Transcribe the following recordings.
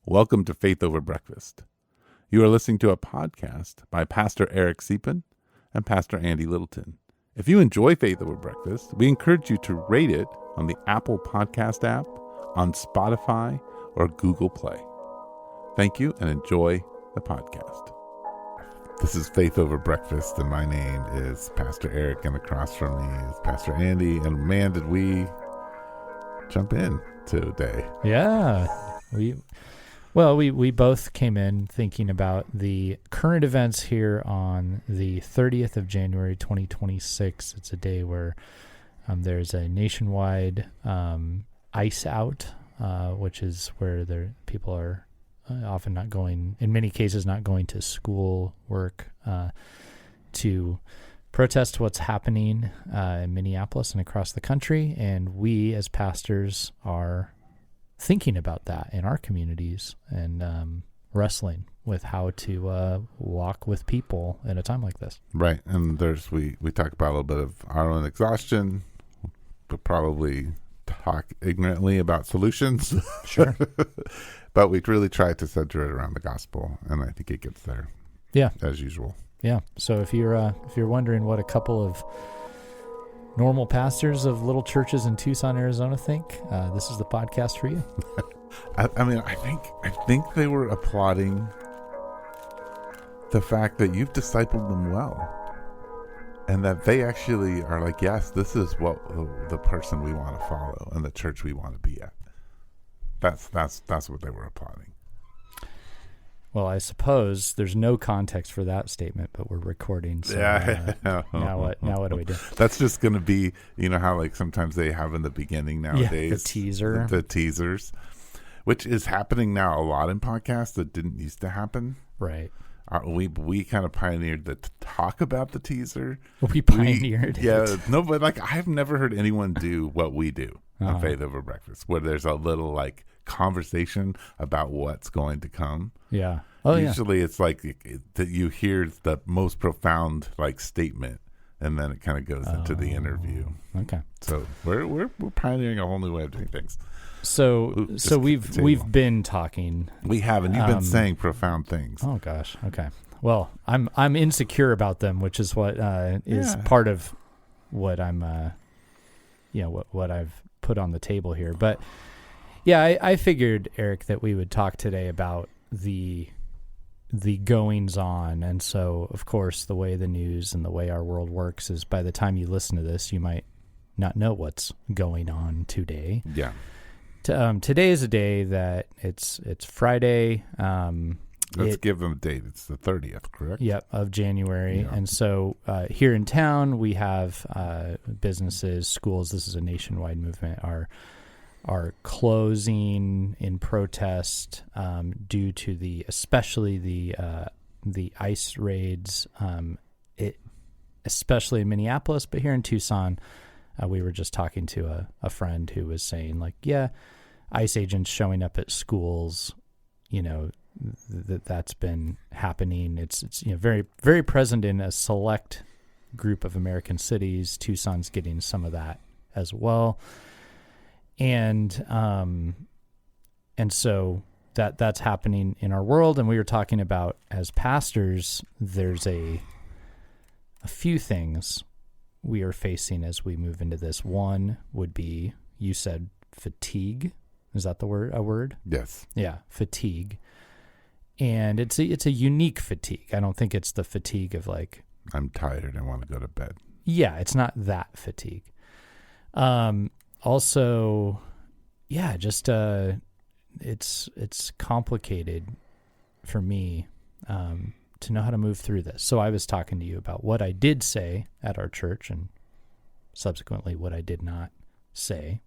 Welcome to Faith Over Breakfast. You are listening to a podcast by Pastor Eric Deepen and Pastor Andy Littleton. If you enjoy Faith Over Breakfast, we encourage you to rate it on the Apple Podcast app, on Spotify, or Google Play. Thank you and enjoy the podcast. This is Faith Over Breakfast, and my name is Pastor Eric, and across from me is Pastor Andy. And man, did we jump in today. Yeah. We both came in thinking about the current events here on the 30th of January, 2026. It's a day where there's a nationwide ice out, which is where people are often not going, in many cases, not going to school, work, to protest what's happening in Minneapolis and across the country. And we as pastors are thinking about that in our communities and wrestling with how to walk with people in a time like this. Right. And we talk about a little bit of our own exhaustion, but probably talk ignorantly about solutions. Sure. But we really try to center it around the gospel, and I think it gets there. Yeah. As usual. Yeah. So if you're wondering what a couple of normal pastors of little churches in Tucson, Arizona think, this is the podcast for you. I think they were applauding the fact that you've discipled them well, and that they actually are like, yes, this is what the person we want to follow and the church we want to be at. That's what they were applauding. Well, I suppose there's no context for that statement, but we're recording. So now what do we do? That's just going to be, how like sometimes they have in the beginning nowadays. Yeah, the teaser. The teasers, which is happening now a lot in podcasts that didn't used to happen. Right. We kind of pioneered to talk about the teaser. We pioneered it. Yeah. No, but like I've never heard anyone do what we do on Faith Over Breakfast, where there's a little like conversation about what's going to come. Yeah. Usually it's like that you hear the most profound like statement, and then it kind of goes into the interview. Okay. So we're pioneering a whole new way of doing things. So we've been talking. We have, and you've been saying profound things. Oh gosh. Okay. Well, I'm insecure about them, which is what is part of what I'm what I've put on the table here. But yeah, I figured, Eric, that we would talk today about the goings on. And so, of course, the way the news and the way our world works is by the time you listen to this, you might not know what's going on today. Yeah. Today is a day that it's Friday. Let's give them a date. It's the 30th, correct? Yep, of January. Yeah. And so here in town, we have businesses, schools. This is a nationwide movement. Are closing in protest due to especially the ICE raids, especially in Minneapolis, but here in Tucson, we were just talking to a friend who was saying, like, yeah, ICE agents showing up at schools, that's been happening. It's very, very present in a select group of American cities. Tucson's getting some of that as well. And so that's happening in our world. And we were talking about, as pastors, there's a few things we are facing as we move into this. One would be, you said fatigue. Is that a word? Yes. Yeah, fatigue. And it's a unique fatigue. I don't think it's the fatigue of like, I'm tired, I want to go to bed. Yeah, it's not that fatigue. Also, yeah, just it's complicated for me to know how to move through this. So I was talking to you about what I did say at our church, and subsequently what I did not say,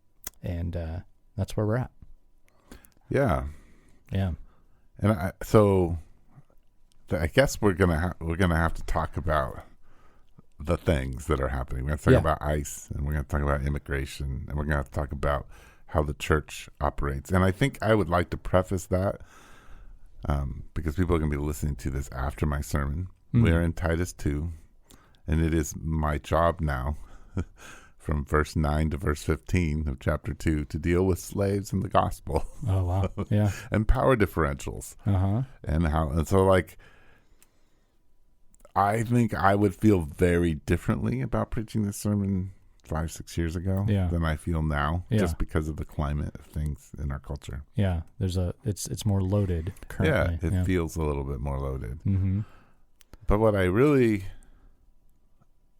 and that's where we're at. Yeah, yeah. And I guess we're gonna have to talk about the things that are happening. We're going to talk about ICE, and we're going to talk about immigration, and we're going to have to talk about how the church operates. And I think I would like to preface that because people are going to be listening to this after my sermon. Mm-hmm. We are in Titus 2, and it is my job now from verse 9 to verse 15 of chapter 2 to deal with slaves in the gospel. Oh, wow. Yeah. And power differentials. Uh-huh. And so like, I think I would feel very differently about preaching this sermon 5-6 years ago than I feel now, just because of the climate of things in our culture. Yeah. It's more loaded currently. Yeah. It feels a little bit more loaded. Mm-hmm. But what I really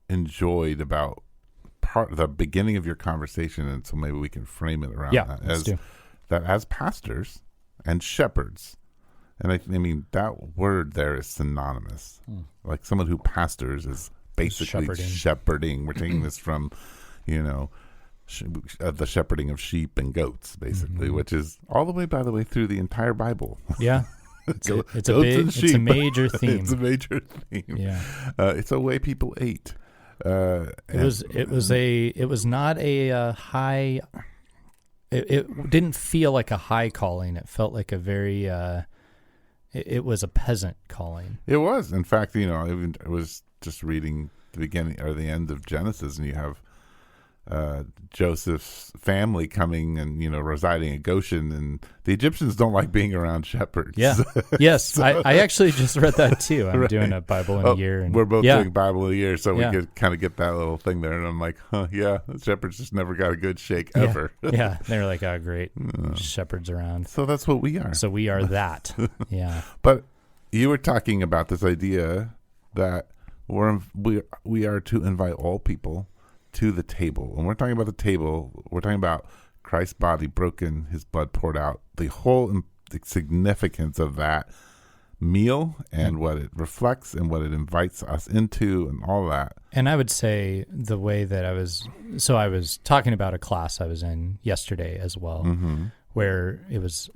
enjoyed about the beginning of your conversation, and so maybe we can frame it around that as pastors and shepherds, and I mean that word there is synonymous. Like someone who pastors is basically shepherding. We're taking this from, the shepherding of sheep and goats, basically, which is all the way, by the way, through the entire Bible. Yeah. It's a major theme. It's a major theme. Yeah. It's a way people ate. It was not a high. It didn't feel like a high calling. It felt like a very. It was a peasant calling. It was, in fact, I was just reading the beginning or the end of Genesis, and you have Joseph's family coming and residing in Goshen, and the Egyptians don't like being around shepherds. Yeah, yes, I actually just read that too. I'm doing a Bible in a year, and we're both doing Bible in a year, so we could kind of get that little thing there. And I'm like, the shepherds just never got a good shake ever. Yeah, they were like, oh, great, shepherds around. So that's what we are. So we are that. Yeah. But you were talking about this idea that we are to invite all people to the table. When we're talking about the table, we're talking about Christ's body broken, his blood poured out, the whole significance of that meal and what it reflects and what it invites us into and all that. And I would say the way that I was talking about a class I was in yesterday as well, where it was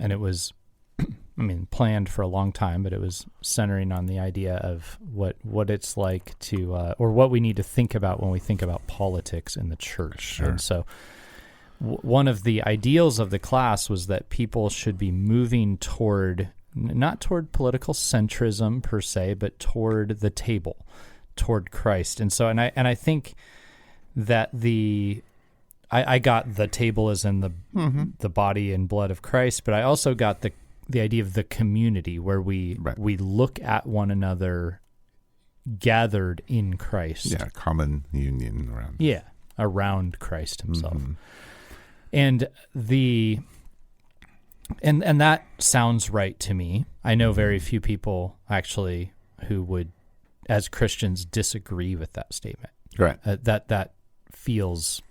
planned for a long time, but it was centering on the idea of what it's like to, or what we need to think about when we think about politics in the church. Sure. And so one of the ideals of the class was that people should be moving not toward political centrism per se, but toward the table, toward Christ. And so, and I think that I got the table as in the body and blood of Christ, but I also got the idea of the community where we look at one another gathered in Christ. Yeah, common union around. Yeah, around Christ himself. And and that sounds right to me. I know very few people actually who would, as Christians, disagree with that statement. Right. That feels...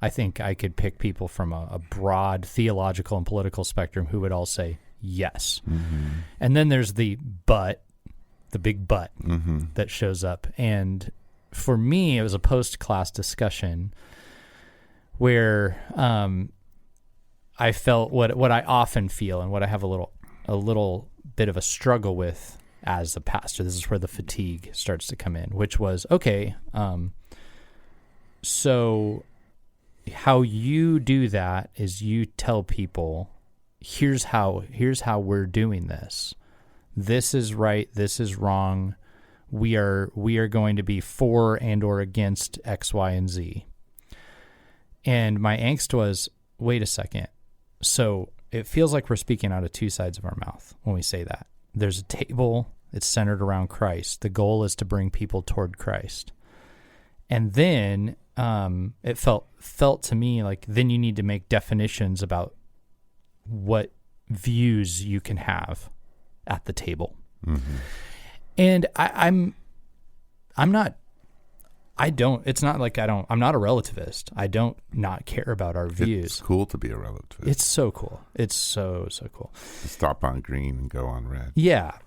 I think I could pick people from a broad theological and political spectrum who would all say yes. And then there's the big but that shows up. And for me, it was a post-class discussion where I felt what I often feel and what I have a little bit of a struggle with as a pastor. This is where the fatigue starts to come in, which was, okay, so how you do that is you tell people, here's how we're doing this. This is right. This is wrong. We are going to be for and or against X, Y, and Z. And my angst was, wait a second. So it feels like we're speaking out of two sides of our mouth when we say that. There's a table. It's centered around Christ. The goal is to bring people toward Christ. And then it felt to me like then you need to make definitions about what views you can have at the table. And I'm not I'm not a relativist. I don't not care about our views. It's cool to be a relativist. It's so cool. It's so cool. Stop on green and go on red. Yeah.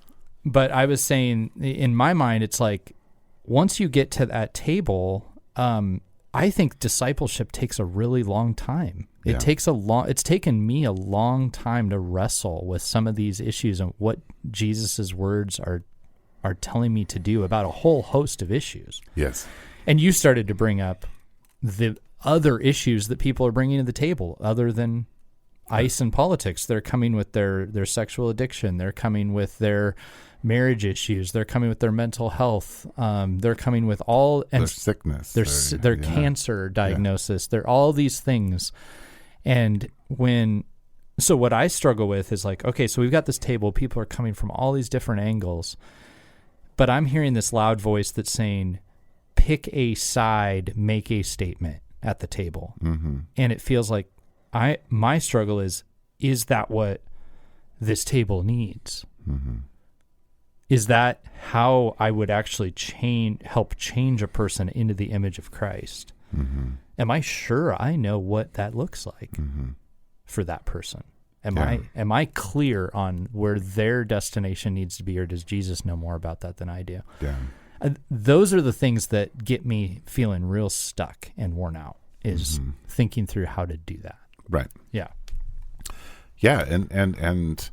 But I was saying, in my mind, it's like, once you get to that table, I think discipleship takes a really long time. It's taken me a long time to wrestle with some of these issues and what Jesus's words are telling me to do about a whole host of issues. Yes. And you started to bring up the other issues that people are bringing to the table other than ICE and politics. They're coming with their sexual addiction. They're coming with their marriage issues. They're coming with their mental health. They're coming with all and their sickness, their cancer diagnosis. They're all these things. And so what I struggle with is like, okay, so we've got this table. People are coming from all these different angles, but I'm hearing this loud voice that's saying, pick a side, make a statement at the table. Mm-hmm. And it feels like my struggle is that what this table needs? Mm-hmm. Is that how I would actually help change a person into the image of Christ? Mm-hmm. Am I sure I know what that looks like for that person? Am I clear on where their destination needs to be, or does Jesus know more about that than I do? Yeah. Those are the things that get me feeling real stuck and worn out, is thinking through how to do that. Right. Yeah. Yeah. And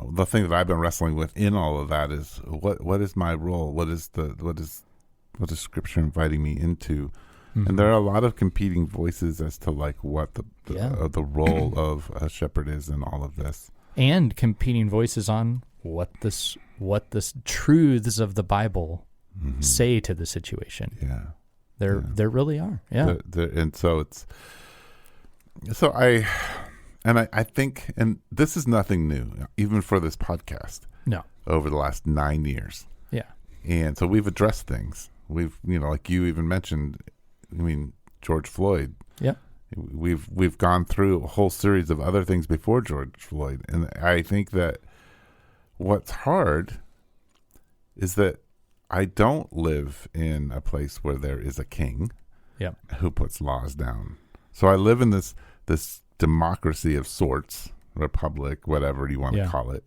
the thing that I've been wrestling with in all of that is what is my role? What is Scripture inviting me into? Mm-hmm. And there are a lot of competing voices as to like what the role of a shepherd is in all of this, and competing voices on what this truths of the Bible say to the situation. Yeah, there really are. Yeah, and so I think, and this is nothing new, even for this podcast. No, over the last 9 years. Yeah, and so we've addressed things. We've like you even mentioned. I mean, George Floyd. Yeah. We've gone through a whole series of other things before George Floyd. And I think that what's hard is that I don't live in a place where there is a king who puts laws down. So I live in this democracy of sorts, republic, whatever you want to call it.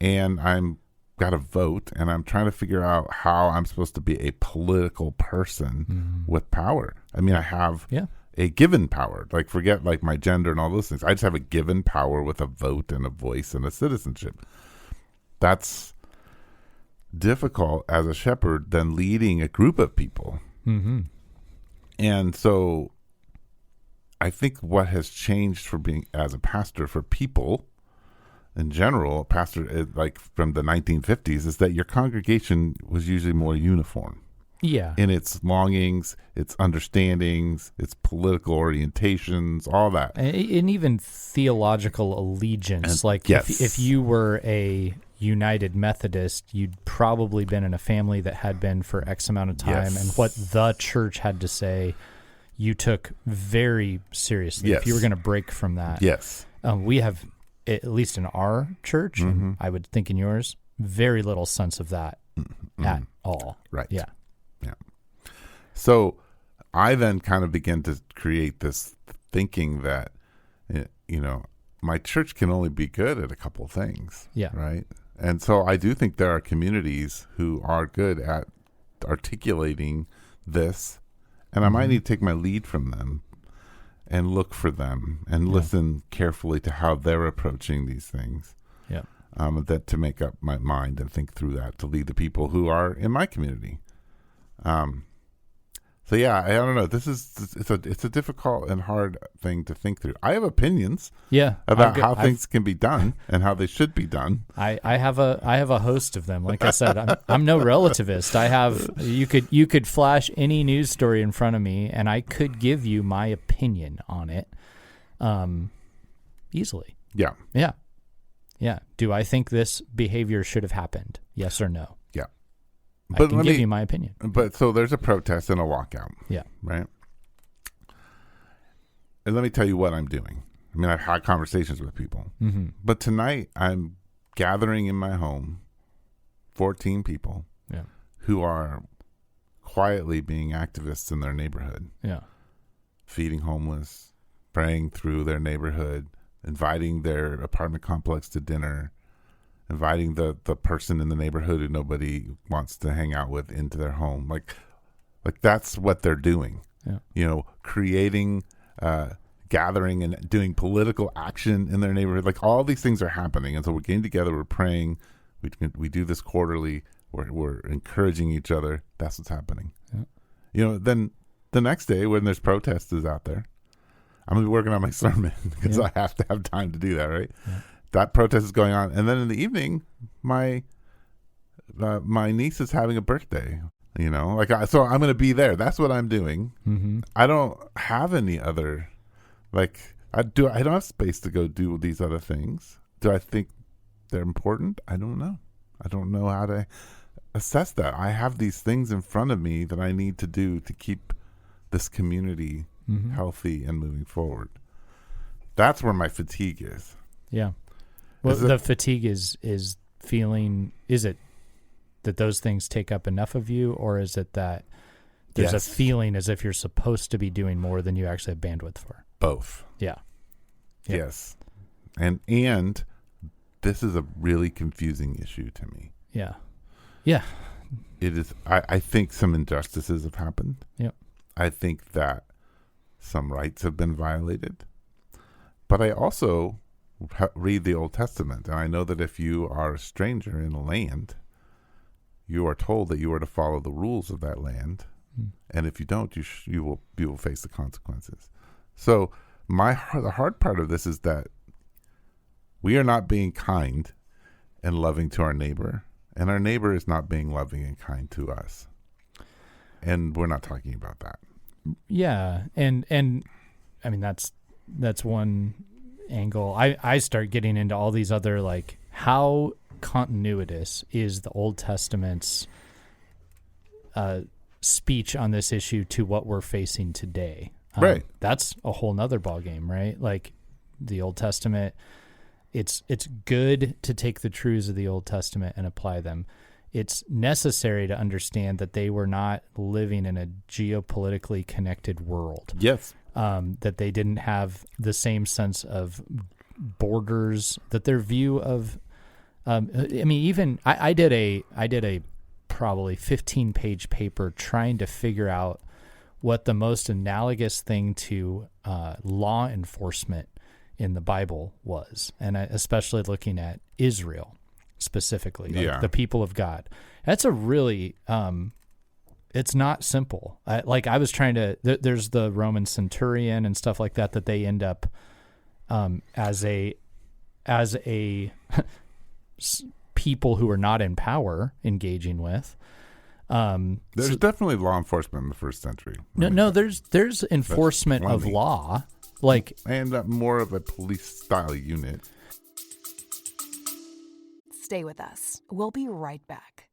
And I'm got a vote, and I'm trying to figure out how I'm supposed to be a political person with power. I mean, I have a given power. Like, forget like my gender and all those things. I just have a given power with a vote and a voice and a citizenship. That's difficult as a shepherd than leading a group of people. Mm-hmm. And so I think what has changed for being as a pastor for people in general, pastor, like from the 1950s, is that your congregation was usually more uniform. Yeah. In its longings, its understandings, its political orientations, all that. And even theological allegiance. Like if you were a United Methodist, you'd probably been in a family that had been for X amount of time. And what the church had to say, you took very seriously. If you were going to break from that. Yes. We have, at least in our church, and I would think in yours, very little sense of that at all. Right. Yeah. Yeah. So I then kind of began to create this thinking that, my church can only be good at a couple things. Yeah. Right. And so I do think there are communities who are good at articulating this, and I might need to take my lead from them and look for them and listen carefully to how they're approaching these things. Yeah. That to make up my mind and think through that to lead the people who are in my community. So yeah, I don't know. It's a difficult and hard thing to think through. I have opinions about how things can be done and how they should be done. I have a host of them. Like I said, I'm no relativist. You could flash any news story in front of me and I could give you my opinion on it easily. Yeah. Yeah. Yeah. Do I think this behavior should have happened? Yes or no? Yeah. But I can give you my opinion. But so there's a protest and a walkout. Yeah. Right. And let me tell you what I'm doing. I mean, I've had conversations with people. Mm-hmm. But tonight I'm gathering in my home 14 people who are quietly being activists in their neighborhood. Yeah. Feeding homeless, praying through their neighborhood, inviting their apartment complex to dinner, inviting the person in the neighborhood who nobody wants to hang out with into their home. Like that's what they're doing. Yeah. Creating, gathering and doing political action in their neighborhood. Like all these things are happening. And so we're getting together, we're praying. We do this quarterly. We're encouraging each other. That's what's happening. Yeah. Then the next day when there's protesters out there, I'm going to be working on my sermon because Yeah. I have to have time to do that, right? Yeah. That protest is going on. And then in the evening, my niece is having a birthday, so I'm going to be there. That's what I'm doing. Mm-hmm. I don't have any other, I don't have space to go do these other things. Do I think they're important? I don't know. I don't know how to assess that. I have these things in front of me that I need to do to keep this community healthy and moving forward. That's where my fatigue is. Yeah. Well, the fatigue is feeling, is it that those things take up enough of you, or is it that there's a feeling as if you're supposed to be doing more than you actually have bandwidth for? Both. Yeah. Yep. Yes. And this is a really confusing issue to me. Yeah. Yeah. It is. I think some injustices have happened. Yep. I think that some rights have been violated. But I also read the Old Testament, and I know that if you are a stranger in a land, you are told that you are to follow the rules of that land, and if you don't, you will face the consequences. So the hard part of this is that we are not being kind and loving to our neighbor, and our neighbor is not being loving and kind to us, and we're not talking about that. Yeah, and I mean that's one angle. I start getting into all these other, like, how continuitous is the Old Testament's speech on this issue to what we're facing today. Right. That's a whole nother ballgame, right? Like, the Old Testament, it's good to take the truths of the Old Testament and apply them. It's necessary to understand that they were not living in a geopolitically connected world. Yes. That they didn't have the same sense of borders, that their view of, I did a probably 15-page paper trying to figure out what the most analogous thing to law enforcement in the Bible was, and especially looking at Israel specifically, like the people of God. That's a really, it's not simple. I was trying to, there's the Roman centurion and stuff like that they end up as a people who are not in power engaging with. There's definitely law enforcement in the first century. No, there's enforcement of law, and more of a police style unit. Stay with us. We'll be right back.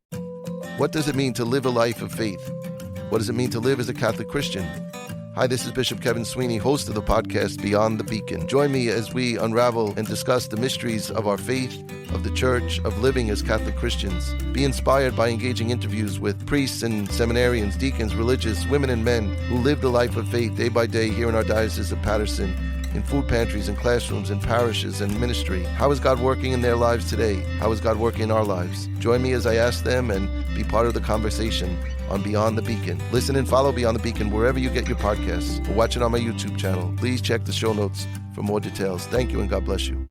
What does it mean to live a life of faith? What does it mean to live as a Catholic Christian? Hi, this is Bishop Kevin Sweeney, host of the podcast Beyond the Beacon. Join me as we unravel and discuss the mysteries of our faith, of the church, of living as Catholic Christians. Be inspired by engaging interviews with priests and seminarians, deacons, religious, women and men who live the life of faith day by day here in our Diocese of Patterson, in food pantries and classrooms and parishes and ministry. How is God working in their lives today? How is God working in our lives? Join me as I ask them and be part of the conversation on Beyond the Beacon. Listen and follow Beyond the Beacon wherever you get your podcasts, or watch it on my YouTube channel. Please check the show notes for more details. Thank you and God bless you.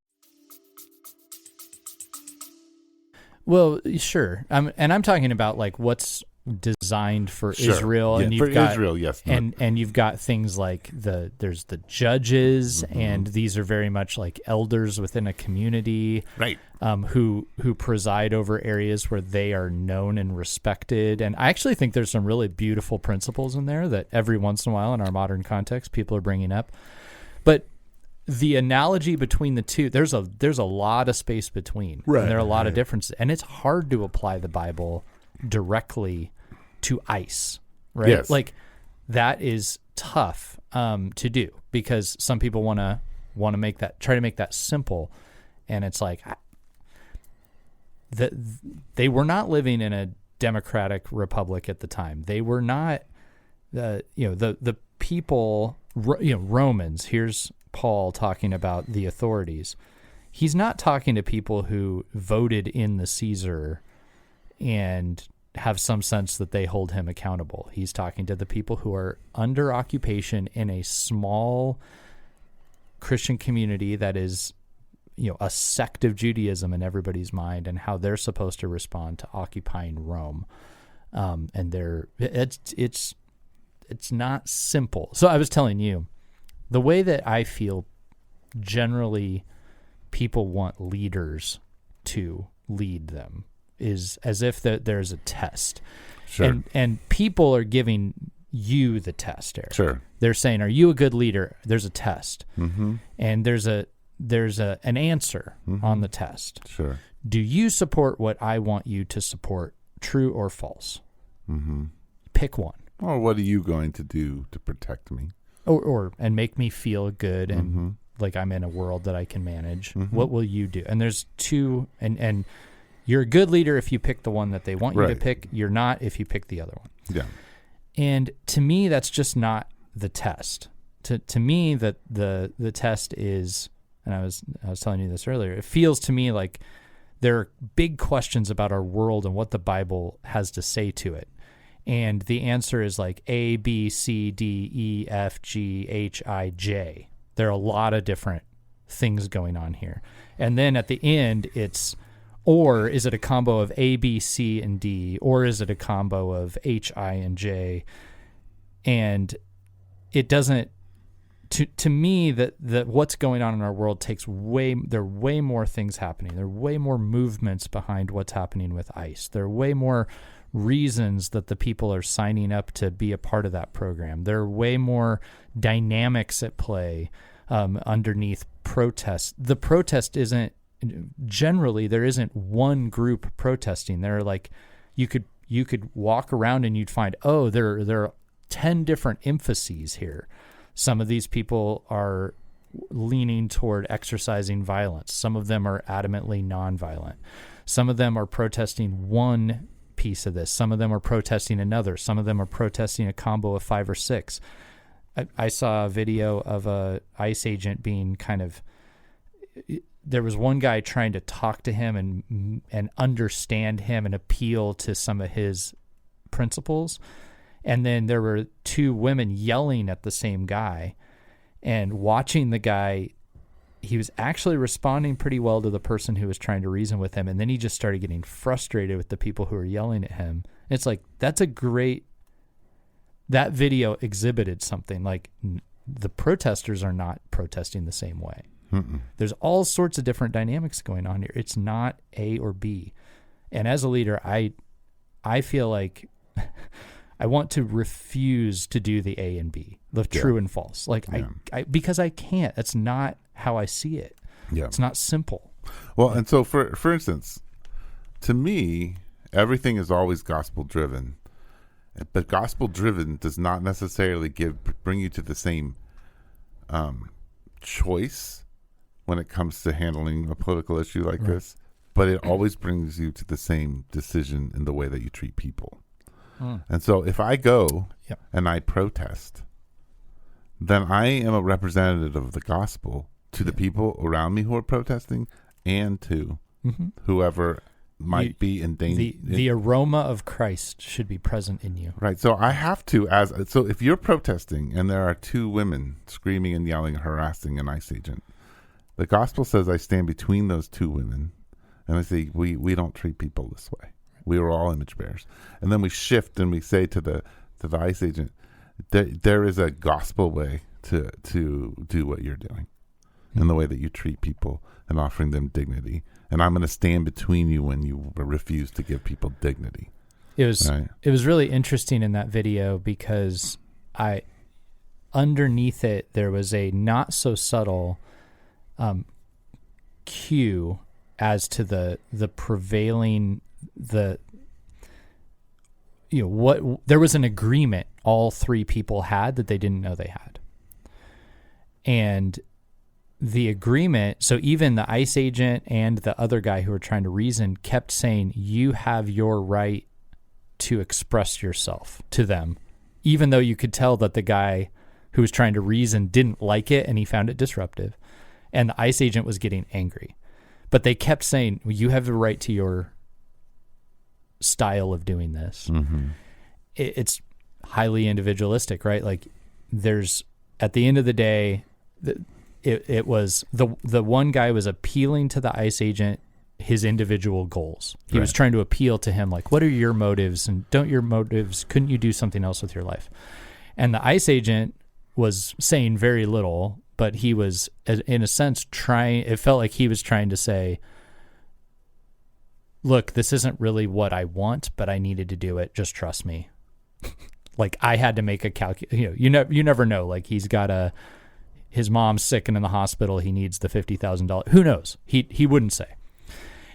well, sure. And I'm talking about like what's designed for Israel, and you've got Israel, yes, and you've got things like there's the judges, and these are very much like elders within a community, right? Who preside over areas where they are known and respected. And I actually think there's some really beautiful principles in there that every once in a while in our modern context people are bringing up. But the analogy between the two, there's a lot of space between, right? And there are a lot of differences, and it's hard to apply the Bible directly to ICE, right? Yes. Like that is tough to do, because some people want to try to make that simple, and it's like that they were not living in a democratic republic at the time. They were not the people, Romans. Here's Paul talking about the authorities. He's not talking to people who voted in the Caesar and have some sense that they hold him accountable. He's talking to the people who are under occupation in a small Christian community that is, a sect of Judaism in everybody's mind, and how they're supposed to respond to occupying Rome. And it's not simple. So I was telling you, the way that I feel generally people want leaders to lead them is as if there's a test. Sure. And people are giving you the test, Eric. Sure. They're saying, are you a good leader? There's a test. Mm-hmm. And there's an answer on the test. Sure. Do you support what I want you to support, true or false? Mm-hmm. Pick one. Or what are you going to do to protect me? Or and make me feel good and like I'm in a world that I can manage. What will you do? And there's two, and you're a good leader if you pick the one that they want you to pick. You're not if you pick the other one. Yeah. And to me, that's just not the test. To me, that the test is, and I was telling you this earlier, it feels to me like there are big questions about our world and what the Bible has to say to it. And the answer is like A, B, C, D, E, F, G, H, I, J. There are a lot of different things going on here. And then at the end, it's, or is it a combo of A, B, C, and D? Or is it a combo of H, I, and J? And it doesn't, to me, that what's going on in our world there are way more things happening. There are way more movements behind what's happening with ICE. There are way more reasons that the people are signing up to be a part of that program. There are way more dynamics at play underneath protests. The protest isn't, generally, there isn't one group protesting. There are like, you could walk around and you'd find, there are 10 different emphases here. Some of these people are leaning toward exercising violence. Some of them are adamantly nonviolent. Some of them are protesting one piece of this. Some of them are protesting another. Some of them are protesting a combo of 5 or 6. I saw a video of a ICE agent being there was one guy trying to talk to him and understand him and appeal to some of his principles. And then there were 2 women yelling at the same guy, and watching the guy, he was actually responding pretty well to the person who was trying to reason with him. And then he just started getting frustrated with the people who were yelling at him. It's like, that video exhibited something like the protesters are not protesting the same way. Mm-mm. There's all sorts of different dynamics going on here. It's not A or B. And as a leader, I feel like I want to refuse to do the A and B, the true and false. Like because I can't. That's not how I see it. Yeah. It's not simple. Well, and so for instance, to me, everything is always gospel driven, but gospel driven does not necessarily bring you to the same choice when it comes to handling a political issue like this, but it always brings you to the same decision in the way that you treat people. And so if I go and I protest, then I am a representative of the gospel to the people around me who are protesting and to whoever might be in danger. The aroma of Christ should be present in you. Right. So I have to, so if you're protesting and there are 2 women screaming and yelling, harassing an ICE agent, the gospel says I stand between those 2 women and I say, we don't treat people this way. We are all image bearers. And then we shift and we say to the ICE agent, there is a gospel way to do what you're doing in the way that you treat people and offering them dignity. And I'm going to stand between you when you refuse to give people dignity. It was really interesting in that video because underneath it, there was a not so subtle cue as to the prevailing, there was an agreement all 3 people had that they didn't know they had. And the agreement, so even the ICE agent and the other guy who were trying to reason kept saying, you have your right to express yourself to them, even though you could tell that the guy who was trying to reason didn't like it and he found it disruptive. And the ICE agent was getting angry. But they kept saying, well, you have the right to your style of doing this. Mm-hmm. It's highly individualistic, right? Like at the end of the day, it was the one guy was appealing to the ICE agent his individual goals. He was trying to appeal to him, like, what are your motives? And couldn't you do something else with your life? And the ICE agent was saying very little, but he was, in a sense, it felt like he was trying to say, look, this isn't really what I want, but I needed to do it. Just trust me. Like, I had to make a you never know. Like, he's got his mom's sick and in the hospital. He needs the $50,000. Who knows? He wouldn't say.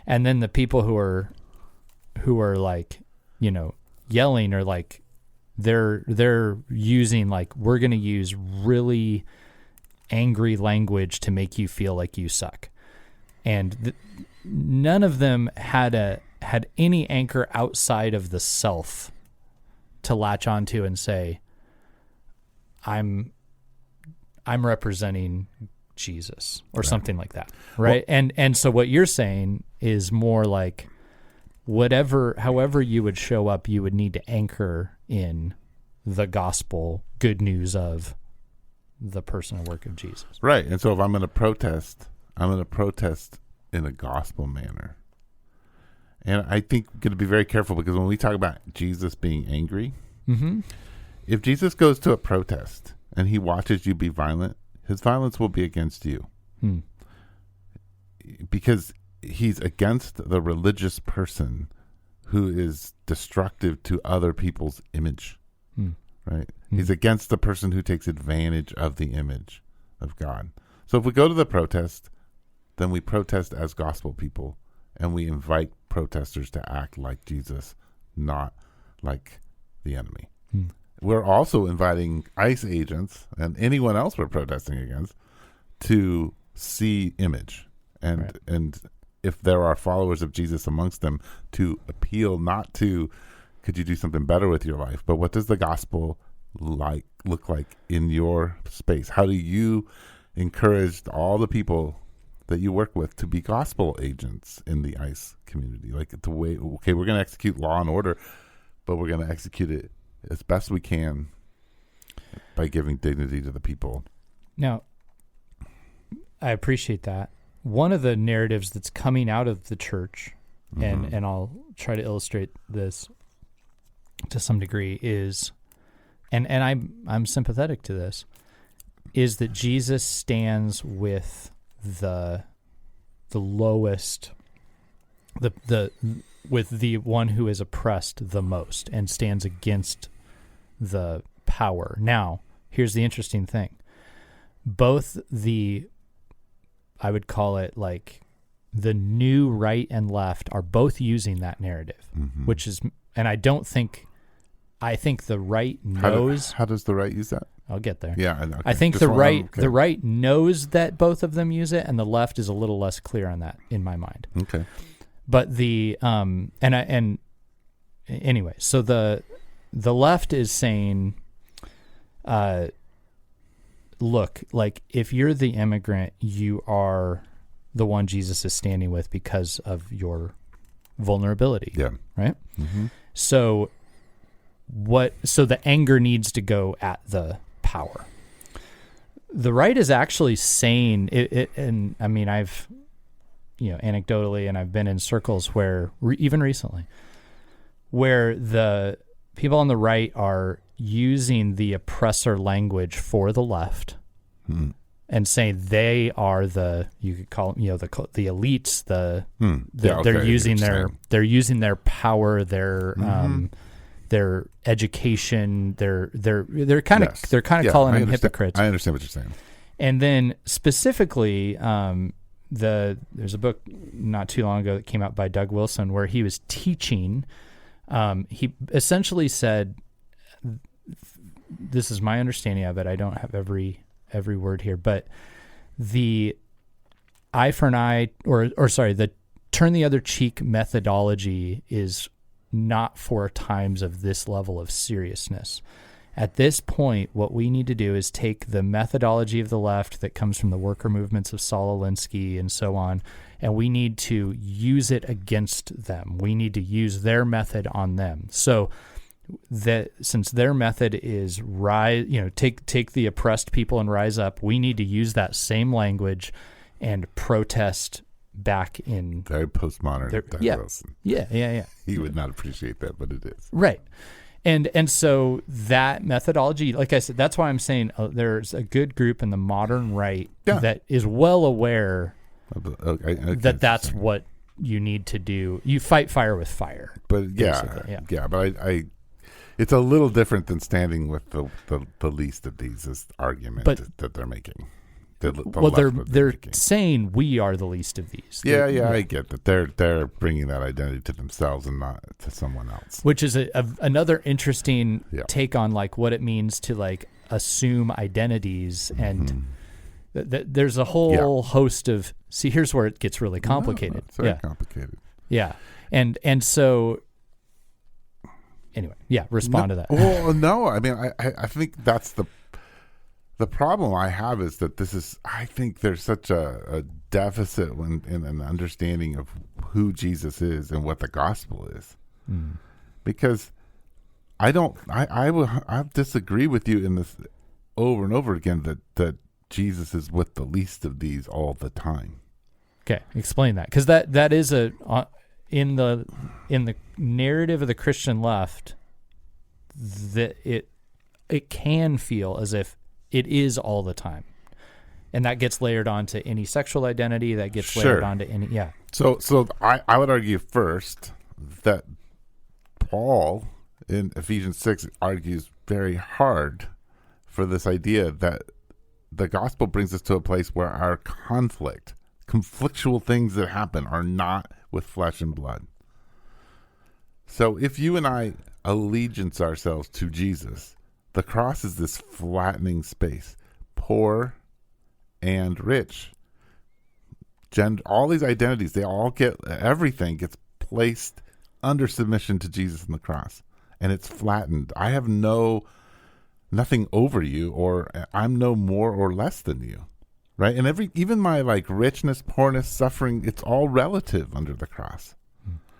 And then the people who are like, yelling, or like, they're using, like, we're going to use really angry language to make you feel like you suck. And none of them had any anchor outside of the self to latch onto and say, I'm representing Jesus, or something like that. Right. Well, and so what you're saying is more like, however you would show up, you would need to anchor in the gospel good news of the person and work of Jesus. Right. And so if I'm going to protest in a gospel manner. And I think we're going to be very careful, because when we talk about Jesus being angry, if Jesus goes to a protest and he watches you be violent, his violence will be against you. Because he's against the religious person who is destructive to other people's image. Right? He's against the person who takes advantage of the image of God. So if we go to the protest, then we protest as gospel people, and we invite protesters to act like Jesus, not like the enemy. We're also inviting ICE agents and anyone else we're protesting against to see image. And if there are followers of Jesus amongst them, to appeal not to, could you do something better with your life, but what does the gospel look like in your space? How do you encourage all the people that you work with to be gospel agents in the ICE community? Like, the way, okay, we're going to execute law and order, but we're going to execute it as best we can by giving dignity to the people. Now, I appreciate that. One of the narratives that's coming out of the church, and I'll try to illustrate this to some degree, is, and I'm sympathetic to this, is that Jesus stands with the lowest, with the one who is oppressed the most, and stands against the power. Now, here's the interesting thing. Both I would call it like the new right and left are both using that narrative, which is, and I think the right knows. How does the right use that? I'll get there. Yeah, okay. I think the right knows that both of them use it, and the left is a little less clear on that in my mind. Okay. But anyway, so the left is saying, look, like, if you're the immigrant, you are the one Jesus is standing with because of your vulnerability. Yeah. Right? So the anger needs to go at the power. The right is actually saying it, and I mean, I've, anecdotally, and I've been in circles where, even recently, where the people on the right are using the oppressor language for the left, and saying they are you could call them, the elites, they're using their power, their education, they're kind of calling them hypocrites. I understand what you're saying. And then specifically, there's a book not too long ago that came out by Doug Wilson where he was teaching. He essentially said, this is my understanding of it, I don't have every word here, but the eye for an eye, the turn the other cheek methodology is not for times of this level of seriousness. At this point, what we need to do is take the methodology of the left that comes from the worker movements of Saul Alinsky and so on, and we need to use it against them. We need to use their method on them. So that since their method is take the oppressed people and rise up, we need to use that same language and protest back in. Very postmodern. Doug Wilson. Yeah. He would not appreciate that, but it is. Right. And so that methodology, like I said, that's why I'm saying there's a good group in the modern right that is well aware that's what you need to do. You fight fire with fire. But but I it's a little different than standing with the least of these is the argument that they're making. They're saying we are the least of these. I get that. They're bringing that identity to themselves and not to someone else. Which is another interesting take on like what it means to like assume identities, and there's a whole host of. See, here's where it gets really complicated. It's very complicated. Yeah, and so anyway, respond to that. Well, no, I mean, I think that's the problem I have is that I think there's such a deficit in an understanding of who Jesus is and what the gospel is. Because I disagree with you in this over and over again that Jesus is with the least of these all the time. Okay, explain that. Because that is in the narrative of the Christian left, that it can feel as if it is all the time. And that gets layered onto any sexual identity, that gets layered onto any, So I would argue first that Paul in Ephesians 6 argues very hard for this idea that the gospel brings us to a place where our conflictual things that happen are not with flesh and blood. So if you and I allegiance ourselves to Jesus, the cross is this flattening space, poor and rich. All these identities, everything gets placed under submission to Jesus on the cross, and it's flattened. I have nothing over you, or I'm no more or less than you, right? And even my like richness, poorness, suffering, it's all relative under the cross,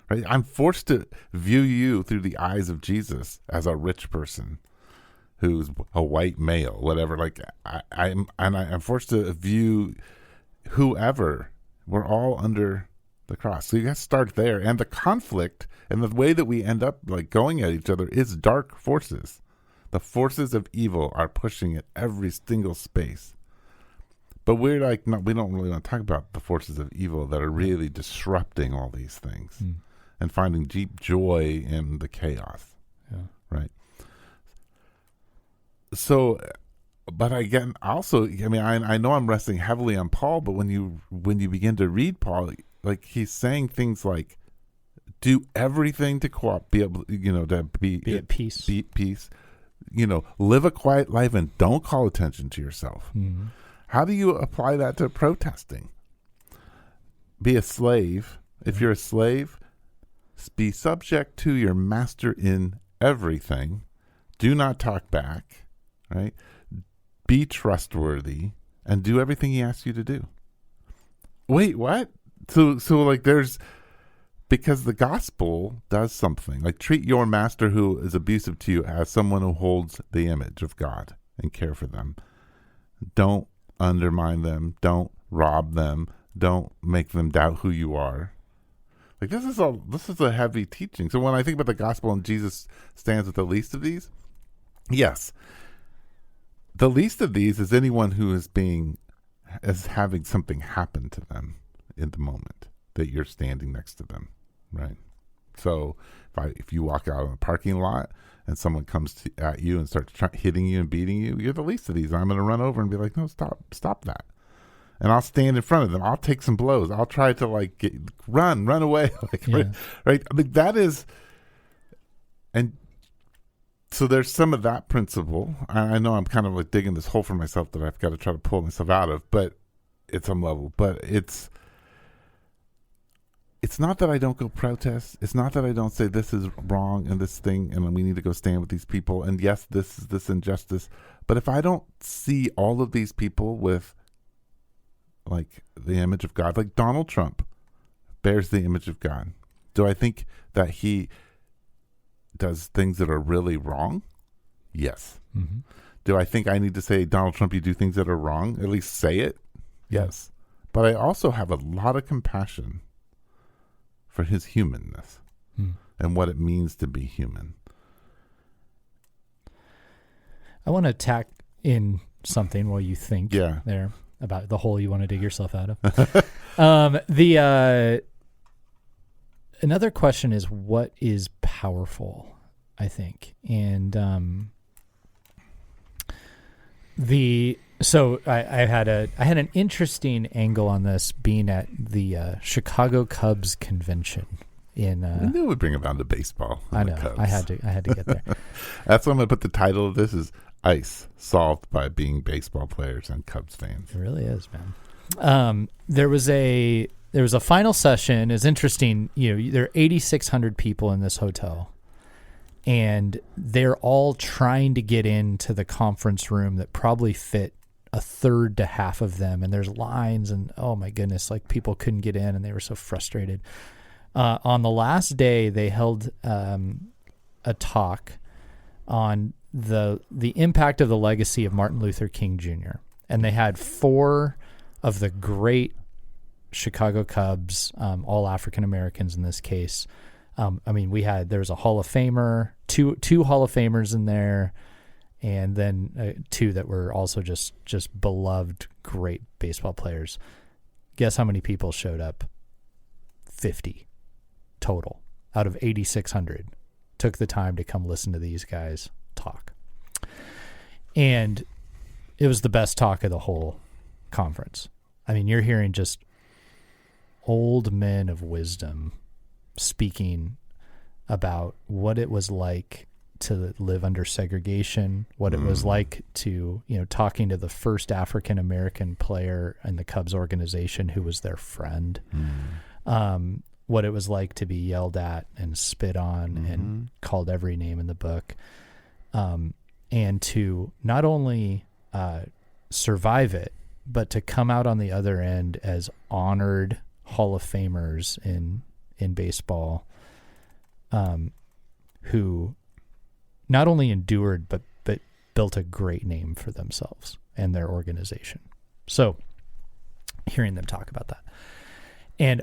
right? I'm forced to view you through the eyes of Jesus as a rich person who's a white male, whatever. Like I'm forced to view whoever. We're all under the cross. So you got to start there. And the conflict and the way that we end up like going at each other is dark forces. The forces of evil are pushing at every single space. But we're like, no, we don't really want to talk about the forces of evil that are really disrupting all these things and finding deep joy in the chaos. Yeah. Right. So, but again, also, I mean, I know I'm resting heavily on Paul, but when you begin to read Paul, like he's saying things like, do everything to be able, to be at peace. Be at peace. Live a quiet life and don't call attention to yourself. Mm-hmm. How do you apply that to protesting? Be a slave. If you're a slave, be subject to your master in everything. Do not talk back. Right? Be trustworthy and do everything he asks you to do. Wait, what? So like because the gospel does something. Like treat your master who is abusive to you as someone who holds the image of God and care for them. Don't undermine them. Don't rob them. Don't make them doubt who you are. Like this is a heavy teaching. So when I think about the gospel and Jesus stands with the least of these, yes. The least of these is anyone who is having something happen to them in the moment that you're standing next to them, right? So if you walk out in a parking lot and someone comes at you and starts hitting you and beating you, you're the least of these. I'm going to run over and be like, no, stop that. And I'll stand in front of them. I'll take some blows. I'll try to like run away. Right? I mean, that is, and so there's some of that principle. I know I'm kind of like digging this hole for myself that I've got to try to pull myself out of, but at some level. But it's not that I don't go protest. It's not that I don't say this is wrong and this thing and we need to go stand with these people. And yes, this is this injustice. But if I don't see all of these people with like the image of God, like Donald Trump bears the image of God, do I think that he does things that are really wrong? Yes. Mm-hmm. Do I think I need to say, Donald Trump, you do things that are wrong? At least say it? Yes. But I also have a lot of compassion for his humanness and what it means to be human. I want to tack in something while you think there about the hole you want to dig yourself out of. Another question is, what is powerful, I think. And so I had an interesting angle on this being at the Chicago Cubs convention in I knew we'd bring it down to baseball. I know. Cubs. I had to get there. That's what I'm going to put the title of this is Ice Solved by Being Baseball Players and Cubs Fans. It really is, man. There was a final session. It's interesting. There are 8,600 people in this hotel, and they're all trying to get into the conference room that probably fit a third to half of them. And there's lines, and oh my goodness, like people couldn't get in, and they were so frustrated. On the last day, they held a talk on the impact of the legacy of Martin Luther King Jr. And they had 4 of the great Chicago Cubs, all African Americans in this case. There was a Hall of Famer, two Hall of Famers in there, and then 2 that were also just beloved, great baseball players. Guess how many people showed up? 50 total out of 8,600 took the time to come listen to these guys talk. And it was the best talk of the whole conference. I mean, you're hearing just old men of wisdom speaking about what it was like to live under segregation, what it was like to, talking to the first African-American player in the Cubs organization who was their friend, what it was like to be yelled at and spit on and called every name in the book, and to not only survive it, but to come out on the other end as honored Hall of Famers in baseball, who not only endured but built a great name for themselves and their organization. So hearing them talk about that, and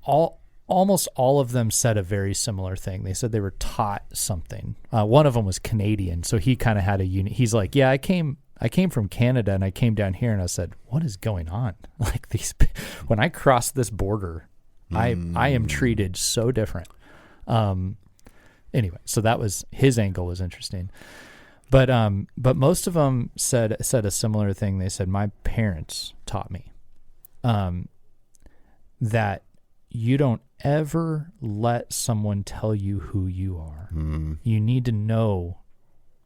almost all of them said a very similar thing. They said they were taught something. One of them was Canadian, so he kind of had a unit. He's like, yeah, I came from Canada and I came down here and I said, what is going on? Like when I cross this border, I am treated so different. Anyway, so that was his angle was interesting, but most of them said a similar thing. They said, my parents taught me, that you don't ever let someone tell you who you are. You need to know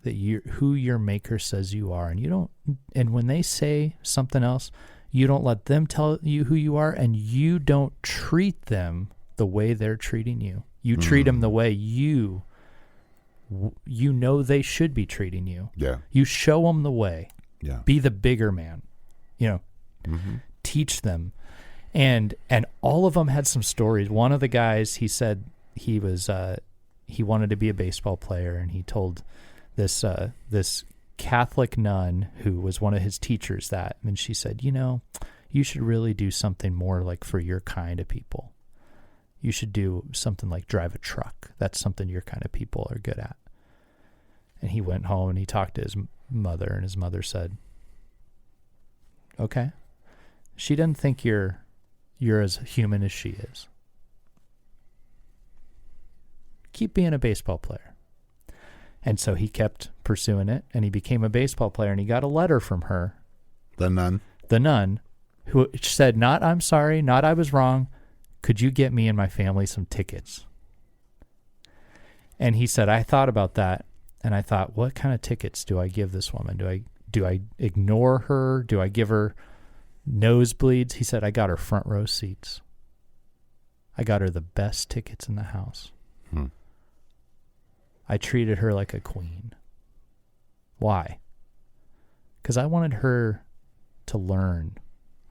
that who your maker says you are, and when they say something else, you don't let them tell you who you are, and you don't treat them the way they're treating you. You treat them the way you know they should be treating you. Yeah. You show them the way. Yeah. Be the bigger man. Teach them. And all of them had some stories. One of the guys, he said he wanted to be a baseball player, and he told this Catholic nun who was one of his teachers that, and she said, you should really do something more like for your kind of people. You should do something like drive a truck. That's something your kind of people are good at. And he went home and he talked to his mother, and his mother said, okay, she doesn't think you're as human as she is. Keep being a baseball player. And so he kept pursuing it, and he became a baseball player, and he got a letter from her. The nun, who said, not I'm sorry, not I was wrong. Could you get me and my family some tickets? And he said, I thought about that, and I thought, what kind of tickets do I give this woman? Do I ignore her? Do I give her nosebleeds? He said, I got her front row seats. I got her the best tickets in the house. I treated her like a queen. Why? Because I wanted her to learn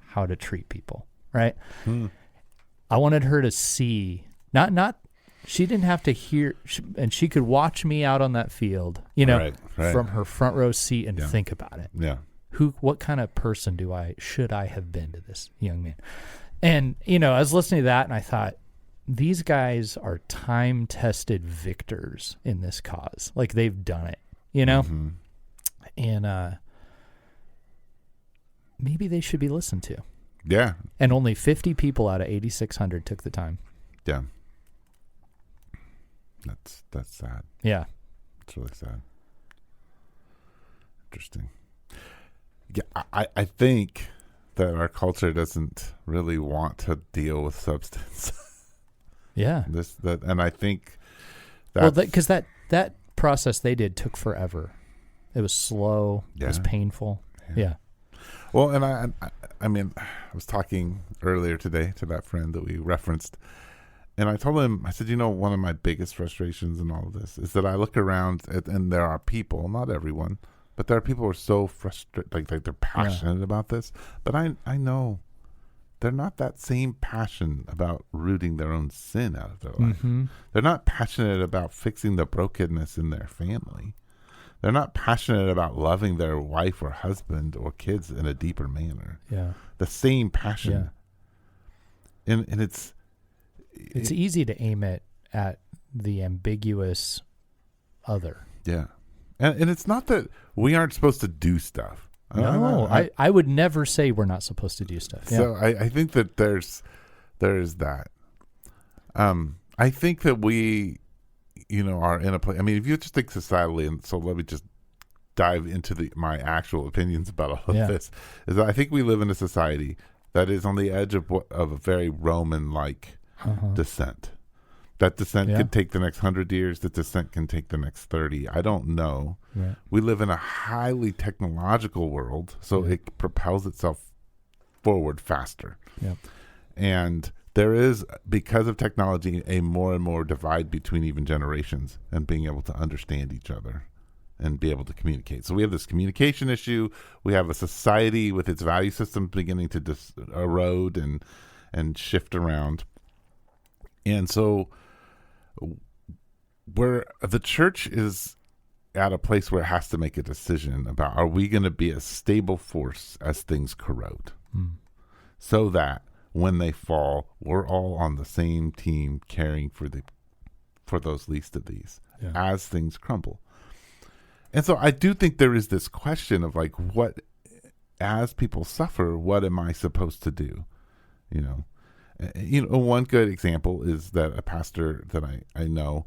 how to treat people, right? I wanted her to see, not she didn't have to hear, and she could watch me out on that field, right. From her front row seat and think about it. Yeah. What kind of person should I have been to this young man? And, I was listening to that and I thought, these guys are time-tested victors in this cause. Like, they've done it, And maybe they should be listened to. Yeah. And only 50 people out of 8,600 took the time. Yeah. That's sad. Yeah. It's really sad. Interesting. Yeah, I think that our culture doesn't really want to deal with substance. Yeah. And I think that because that process they did took forever. It was slow. Yeah. It was painful. Yeah. Well, and I mean, I was talking earlier today to that friend that we referenced, and I told him, I said, one of my biggest frustrations in all of this is that I look around and there are people, not everyone, but there are people who are so frustrated, like they're passionate about this, but I know they're not that same passion about rooting their own sin out of their life. Mm-hmm. They're not passionate about fixing the brokenness in their family. They're not passionate about loving their wife or husband or kids in a deeper manner. Yeah. The same passion. Yeah. And it's easy to aim it at the ambiguous other. Yeah. And it's not that we aren't supposed to do stuff. No, I would never say we're not supposed to do stuff. Yeah. So I think that there's that. I think that we, are in a place. I mean, if you just think societally, and so let me just dive into my actual opinions about all of this, is that I think we live in a society that is on the edge of a very Roman-like descent. That descent could take the next 100 years. That descent can take the next 30. I don't know. Right. We live in a highly technological world, so it propels itself forward faster. Yep. And there is, because of technology, a more and more divide between even generations and being able to understand each other and be able to communicate. So we have this communication issue. We have a society with its value system beginning to erode and shift around. And so where the church is at a place where it has to make a decision about, are we going to be a stable force as things corrode? So that when they fall, we're all on the same team caring for those least of these as things crumble. And so I do think there is this question of like, what, as people suffer, what am I supposed to do? One good example is that a pastor that I know,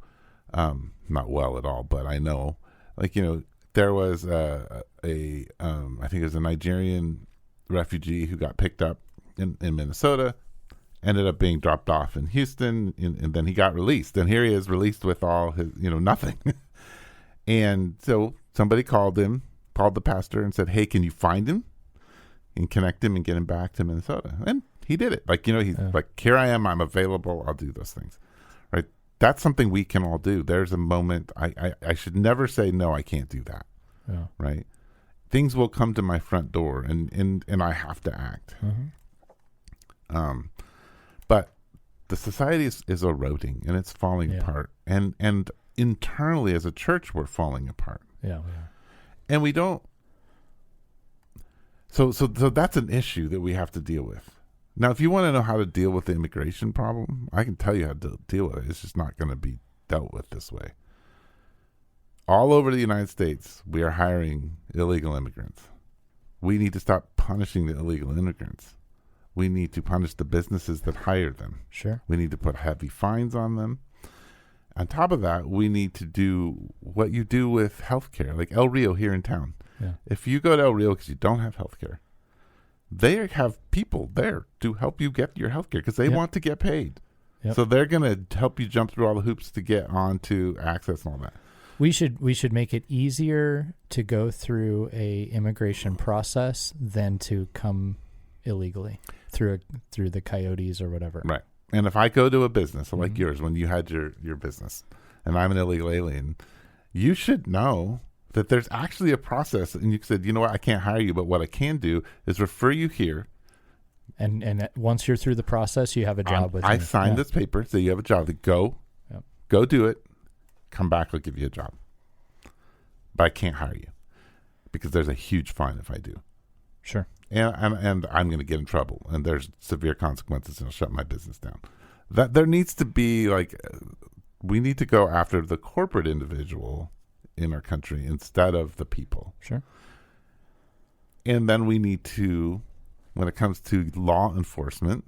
not well at all, but I know, there was I think it was a Nigerian refugee who got picked up in Minnesota, ended up being dropped off in Houston, and then he got released. And here he is released with all his, nothing. And so somebody called the pastor and said, hey, can you find him and connect him and get him back to Minnesota? And he did it. He's like, here I am, I'm available, I'll do those things. Right? That's something we can all do. There's a moment, I should never say, no, I can't do that. Yeah. Right? Things will come to my front door and I have to act. But the society is eroding and it's falling apart. And internally as a church, we're falling apart. Yeah, we are. And we don't. So that's an issue that we have to deal with. Now, if you want to know how to deal with the immigration problem, I can tell you how to deal with it. It's just not going to be dealt with this way. All over the United States, we are hiring illegal immigrants. We need to stop punishing the illegal immigrants. We need to punish the businesses that hire them. Sure. We need to put heavy fines on them. On top of that, we need to do what you do with healthcare, like El Rio here in town. Yeah. If you go to El Rio because you don't have healthcare, they have people there to help you get your healthcare because they want to get paid. Yep. So they're going to help you jump through all the hoops to get onto access and all that. We should make it easier to go through a immigration process than to come illegally through the coyotes or whatever. Right. And if I go to a business like yours, when you had your business, and I'm an illegal alien, you should know that there's actually a process. And you said, you know what, I can't hire you, but what I can do is refer you here. And once you're through the process, you have a job with me. I signed this paper, so you have a job. Go do it. Come back, I'll give you a job. But I can't hire you because there's a huge fine if I do. Sure. And I'm going to get in trouble, and there's severe consequences, and I'll shut my business down. That there needs to be we need to go after the corporate individual in our country instead of the people. Sure. And then we need to, when it comes to law enforcement,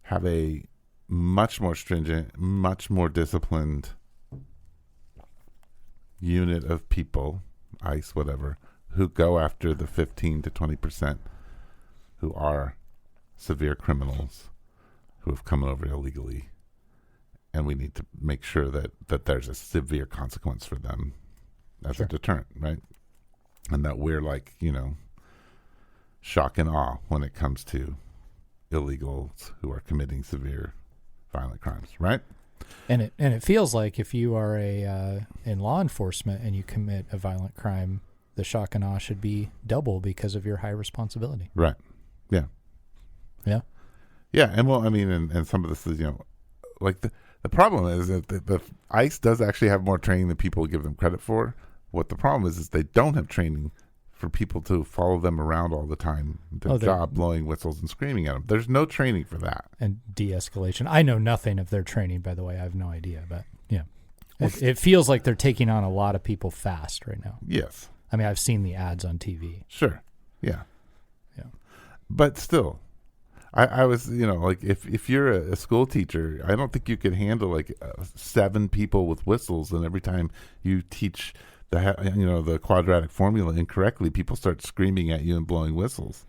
have a much more stringent, much more disciplined unit of people, ICE, whatever, who go after the 15 to 20% who are severe criminals who have come over illegally. And we need to make sure that there's a severe consequence for them as a deterrent, right? And that we're like, shock and awe when it comes to illegals who are committing severe violent crimes, right? And it feels like if you are in law enforcement and you commit a violent crime, the shock and awe should be double because of your high responsibility. Right. Yeah. Yeah. Yeah. And well, I mean, and some of this is, like the problem is that the ICE does actually have more training than people give them credit for. What the problem is they don't have training for people to follow them around all the time. Their job blowing whistles and screaming at them. There's no training for that. And de-escalation. I know nothing of their training, by the way. I have no idea, but yeah. It feels like they're taking on a lot of people fast right now. Yes. I mean, I've seen the ads on TV. Sure. Yeah. Yeah. But still, I was, like if you're a school teacher, I don't think you could handle like 7 people with whistles, and every time you teach the quadratic formula incorrectly, people start screaming at you and blowing whistles.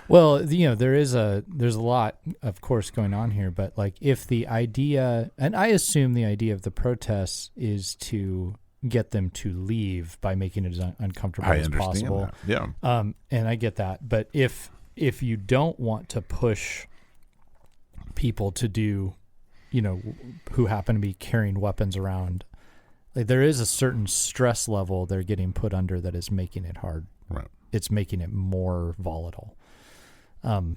Well, there's a lot, of course, going on here, but like if the idea, and I assume the idea of the protests is to get them to leave by making it as uncomfortable as possible. That. Yeah. And I get that, but if you don't want to push people to do, who happen to be carrying weapons around, like there is a certain stress level they're getting put under that is making it hard. Right. It's making it more volatile. And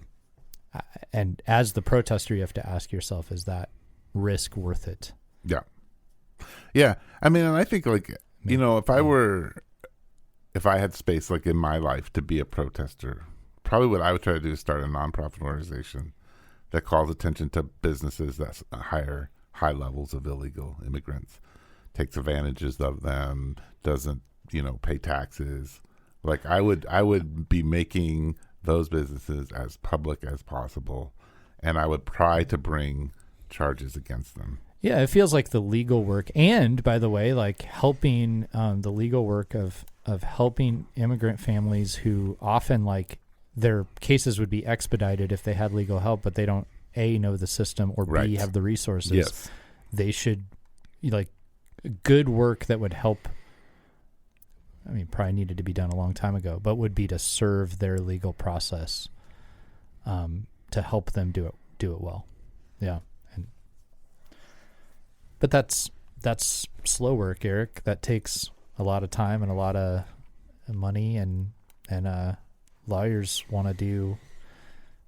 as the protester, you have to ask yourself, is that risk worth it? Yeah. Yeah. I mean, and I think like, if I had space like in my life to be a protester, probably what I would try to do is start a nonprofit organization that calls attention to businesses that hire high levels of illegal immigrants, takes advantages of them, doesn't, pay taxes. Like I would be making those businesses as public as possible, and I would try to bring charges against them. Yeah, it feels like the legal work, and by the way, like helping the legal work of helping immigrant families who often like their cases would be expedited if they had legal help, but they don't A, know the system, or B, have the resources. Yes. They should, like, good work that would help. I mean, probably needed to be done a long time ago, but would be to serve their legal process, to help them do it well. Yeah. But that's slow work, Eric. That takes a lot of time and a lot of money, and lawyers want to do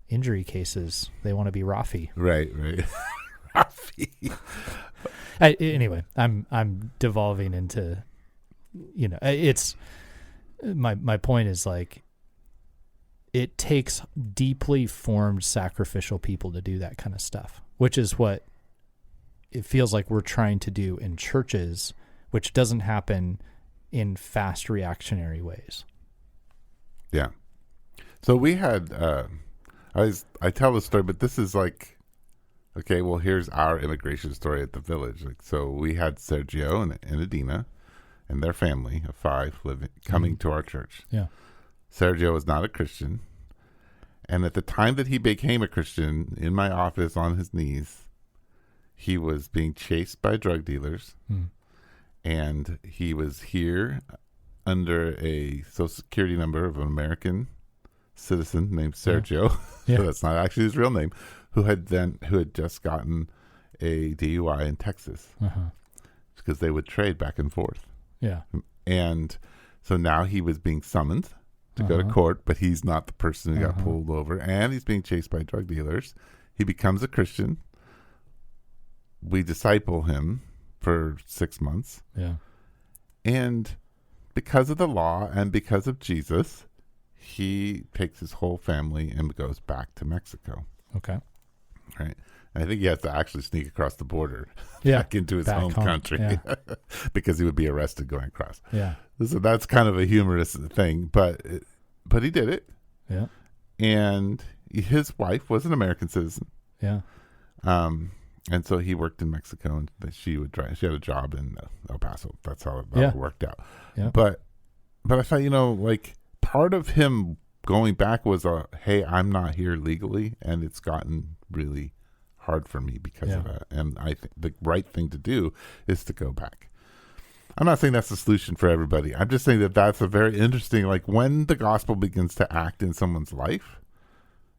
injury cases. They want to be Rafi. Right. Rafi. Anyway, I'm devolving into, it's my point is like it takes deeply formed sacrificial people to do that kind of stuff, which is what it feels like we're trying to do in churches, which doesn't happen in fast reactionary ways. Yeah. So we had, I tell the story, but this is like, okay, well, here's our immigration story at the village. Like, so we had Sergio and Adina and their family of 5 coming to our church. Yeah. Sergio was not a Christian. And at the time that he became a Christian, in my office on his knees, he was being chased by drug dealers, and he was here under a social security number of an American citizen named Sergio. Yeah. So that's not actually his real name, who had just gotten a DUI in Texas, because they would trade back and forth. Yeah. And so now he was being summoned to go to court, but he's not the person who got pulled over, and he's being chased by drug dealers. He becomes a Christian. We disciple him for 6 months. Yeah. And because of the law and because of Jesus, he takes his whole family and goes back to Mexico. Okay. Right. I think he has to actually sneak across the border back into his back home country because he would be arrested going across. Yeah. So that's kind of a humorous thing, but he did it. Yeah. And his wife was an American citizen. Yeah. And so he worked in Mexico, and she would drive. She had a job in El Paso. That's how it worked out. Yeah. But I thought, like part of him going back was hey, I'm not here legally, and it's gotten really hard for me because of that. And I think the right thing to do is to go back. I'm not saying that's the solution for everybody. I'm just saying that that's a very interesting, like when the gospel begins to act in someone's life,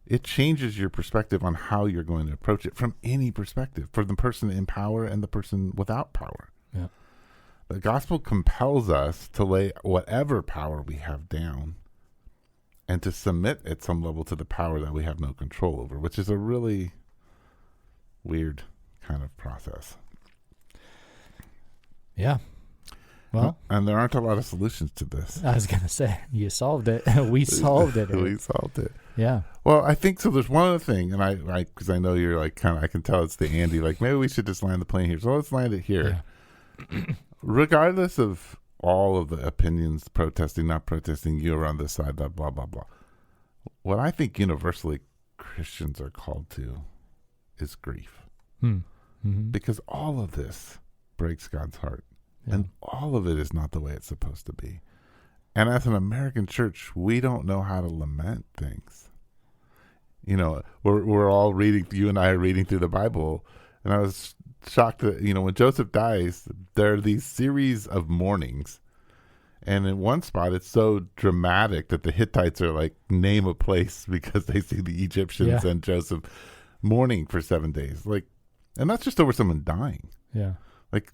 it changes your perspective on how you're going to approach it from any perspective, for the person in power and the person without power. Yeah. The gospel compels us to lay whatever power we have down and to submit at some level to the power that we have no control over, which is a really weird kind of process. Yeah. Well, and there aren't a lot of solutions to this. I was going to say, you solved it. We solved it. We solved it. Yeah. Well, I think so. There's one other thing, and because I know you're like I can tell it's the Andy, like maybe we should just land the plane here. So let's land it here. Yeah. Regardless of all of the opinions, protesting, not protesting, you're on this side, blah, blah, blah, blah. What I think universally Christians are called to is grief. Mm-hmm. Because all of this breaks God's heart. Yeah. And all of it is not the way it's supposed to be. And as an American church, we don't know how to lament things. We're all reading, you and I are reading through the Bible, and I was shocked that, when Joseph dies, there are these series of mournings. And in one spot, it's so dramatic that the Hittites are like, name a place because they see the Egyptians and Joseph mourning for 7 days. Like, and that's just over someone dying. Yeah. Like,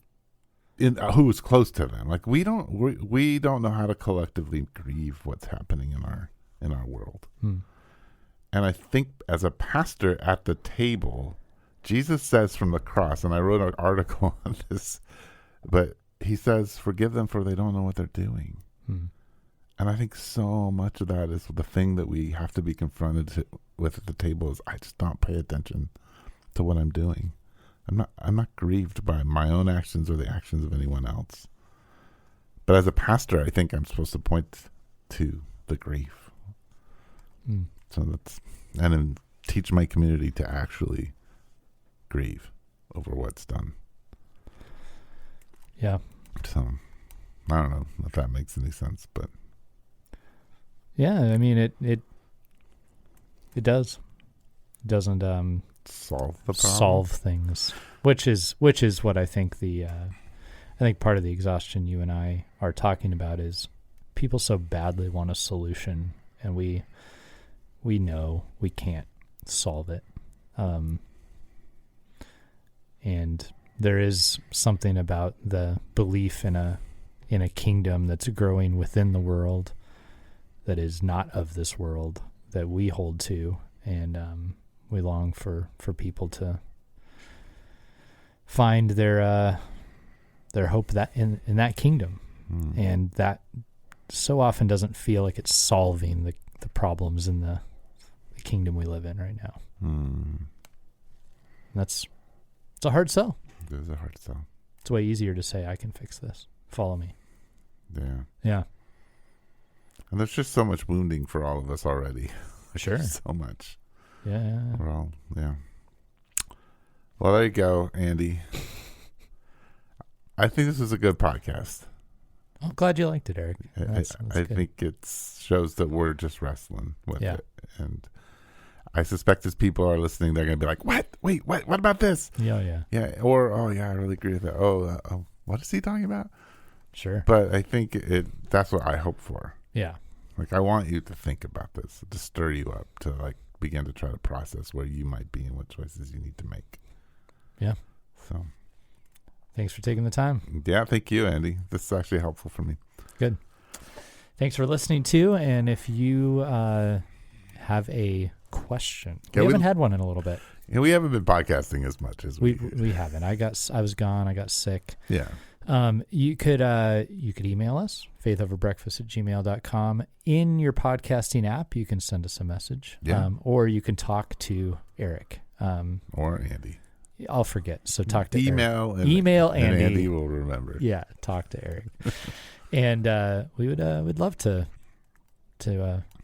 who was close to them. Like, we don't know how to collectively grieve what's happening in our world. And I think as a pastor at the table, Jesus says from the cross, and I wrote an article on this, but he says, forgive them for they don't know what they're doing. And I think so much of that is the thing that we have to be confronted with at the table is I just don't pay attention to what I'm doing. I'm not grieved by my own actions or the actions of anyone else. But as a pastor, I think I'm supposed to point to the grief. So and then teach my community to actually grieve over what's done. Yeah. So I don't know if that makes any sense, but yeah, I mean it does. It doesn't solve the problem. Solve things, which is what I think I think part of the exhaustion you and I are talking about is people so badly want a solution, and we know we can't solve it. And there is something about the belief in a kingdom that's growing within the world that is not of this world that we hold to, and we long for people to find their hope that in that kingdom, and that so often doesn't feel like it's solving the problems in the kingdom we live in right now. It's a hard sell. It is a hard sell. It's way easier to say, I can fix this. Follow me. Yeah. And there's just so much wounding for all of us already. Sure. So much. Yeah. We're all, Well, there you go, Andy. I think this is a good podcast. I'm glad you liked it, Eric. I think it shows that we're just wrestling with it. And I suspect as people are listening, they're going to be like, what? Wait, what? What about this? Yeah. Or, I really agree with that. What is he talking about? Sure. But I think that's what I hope for. Yeah. Like, I want you to think about this, to stir you up, to like begin to try to process where you might be and what choices you need to make. Yeah. So. Thanks for taking the time. Yeah, thank you, Andy. This is actually helpful for me. Good. Thanks for listening too. And if you have a question, we haven't had one in a little bit. Yeah, we haven't been podcasting as much as we haven't. I was gone. I got sick. Yeah. You could email us, faithoverbreakfast@gmail.com. In your podcasting app, you can send us a message. Yeah. Or you can talk to Eric. Or Andy. I'll forget. So talk to Eric. Email Andy. And Andy will remember. Yeah, talk to Eric. And we would love to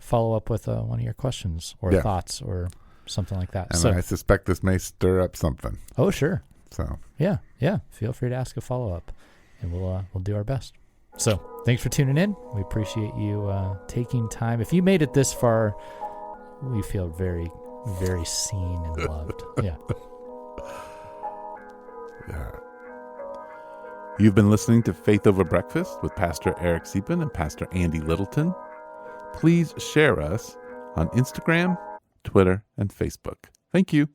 follow up with one of your questions or thoughts or something like that. And so I suspect this may stir up something. Oh, sure. So yeah. Feel free to ask a follow-up, and we'll do our best. So thanks for tuning in. We appreciate you taking time. If you made it this far, we feel very, very seen and loved. Yeah. Yeah. You've been listening to Faith Over Breakfast with Pastor Eric Siepen and Pastor Andy Littleton. Please share us on Instagram, Twitter, and Facebook. Thank you.